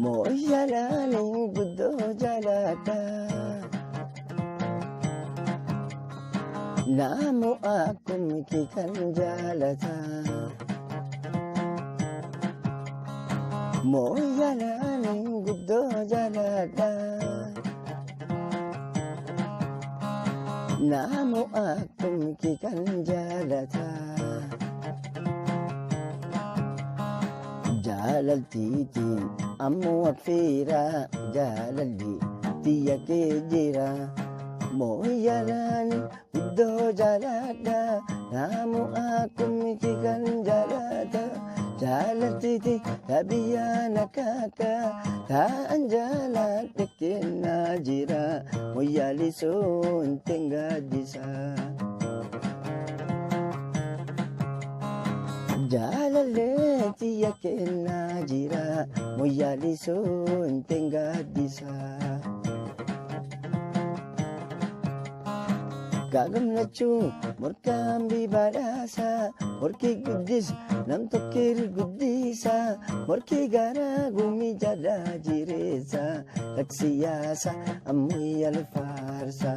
Moyalaanii guddoo jaaladha. Namu akkuma kee kan jaalata. Moyalaanii guddoo jaaladha. Namu akkuma kee kan jaalata. Jaalaltiiti ammoo affeera jaalalli xiyya kee jira. Moyalaanii guddoo jaaladha. Namu akkuma kee kan jaalata. Jaalaltiiti tabiyyaa nakaaka. Ta'an jaaladha kennaa jira. Moyaalii soonteen gaaddisa. Jaalallee xiyya kennaa jira. Moyaalii soonteen gaaddisa. Gagamnachuu morkaan bibaadhaasa. Morkii guddis nam tokkeer guddisa. Morkii garaa gumii jalaa jireessa. Laksiyaasa ammayyaa faarsa.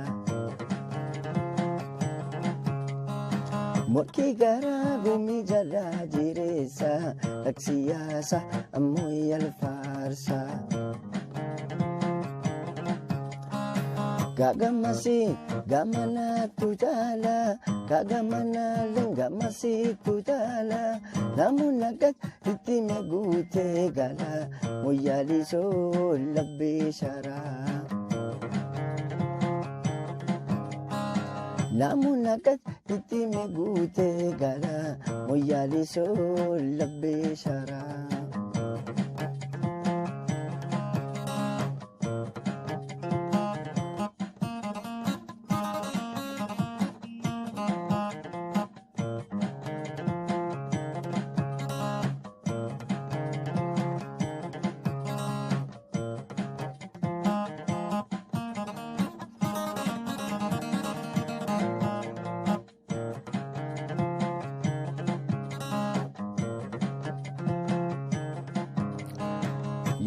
Morkii garaa gumii jalaa jireessa. Laksiyaasa ammayyaa faarsa. Gagamasi gamana tutala. Kagamana lengamasi tutala. Namun nagat iti megute gala. Moyaalii soo labbee shara. Namun nagat iti megute gala. Moyaalii soo labbee shara.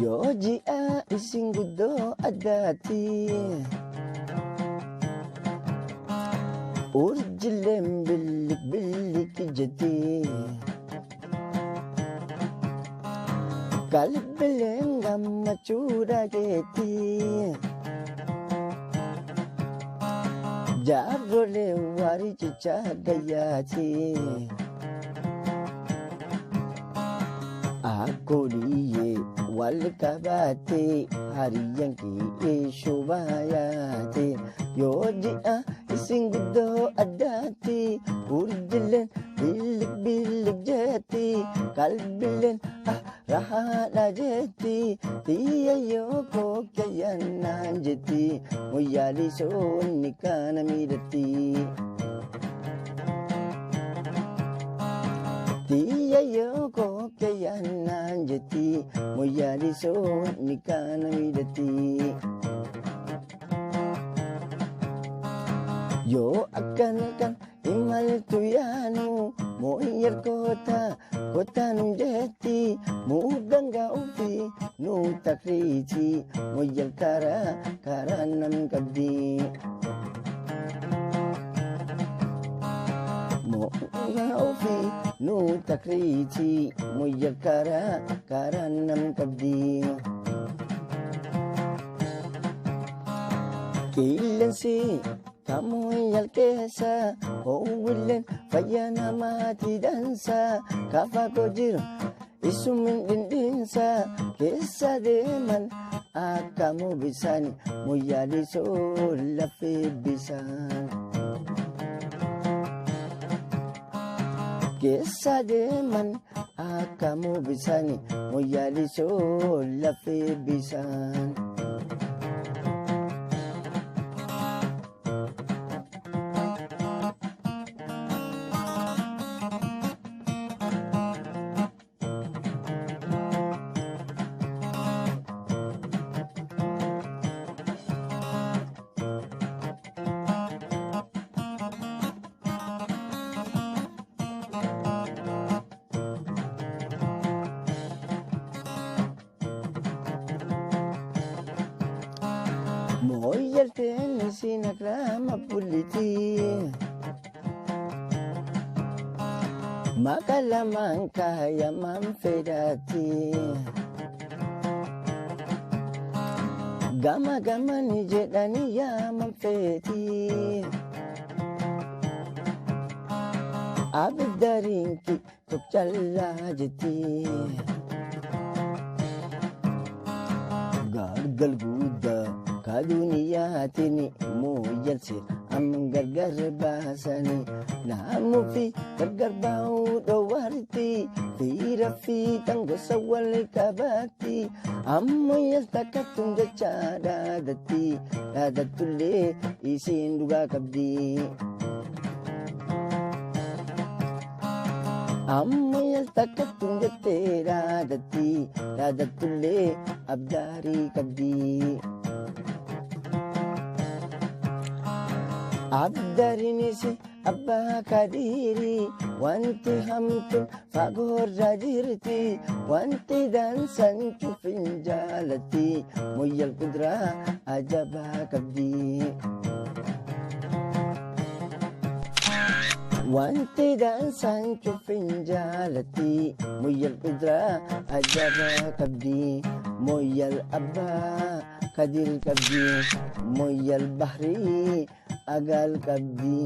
Yoo ji'a isin guddoo addaati. Urjileen billik billik jetti. Qalbileen gammachuu dhageetti. Jaarrolee waarii cichaa gayyaati. Akkoliyyee wal qabaatee hariyyaan kee shubayaate. Yoo ji'a isin guddoo addaatti. Urjileen billik billik jetti. Qalbileen rahaadha jetti. Xiyya yoo kokkeeyyanaan jetti. Moyaalii soonni kana miidhatti. Xiyya yoo kokkeeyyanaan jetti. Moyaalii soonni kana miidhatti. Yoo akkana kan imaltu yaanu. Moyal kota nun jetti. Muudanga ofii nu takriiti. Moyal karaa nam qabdi. Muudanga ofii nu takriiti. Moyal karaa nam qabdi. Qilleensi kamoyal keessa. Howwileen fayyaa namaatti dansa. Kafa koo jiru isumin dhindhinsa. Keessa deeman akkamoo bisaan. Moyaalii soo lafee bisaan. Keessa deeman akkamoo bisaan. Moyaalii soo lafee bisaan. galteen isiin akraama bulliti. Maka lamaan kaayamaan fedhati. Gama gamani jedhanii yaaman feeti. Abiddarinki tokkallaa jetti. Gargal guddaa ka duniyaatiin mooyalse amma gargar baasanii. Naannoo fi gargar baa'uu dhoowwaarti. Fiira fi tangosa wal qabaatti. Amma yaalta kattuun dachaa dhaadatti. Dhaadattullee isiin dhugaa qabdi. Amma yaalta kattuun jettee dhaadatti. Dhaadattullee abdaarii qabdi. Abdaariinis abbaa kadhiiri. Wanti hamtuun fagoorra jirti. Wanti daansan cufin jaalatti. Moyal kuduraa ajabaa qabdi. Wanti daansan cufin jaalatti. Moyal kuduraa ajabaa qabdi. Moyal abbaa kadir qabdi. Moyal bahrii agal qabdi.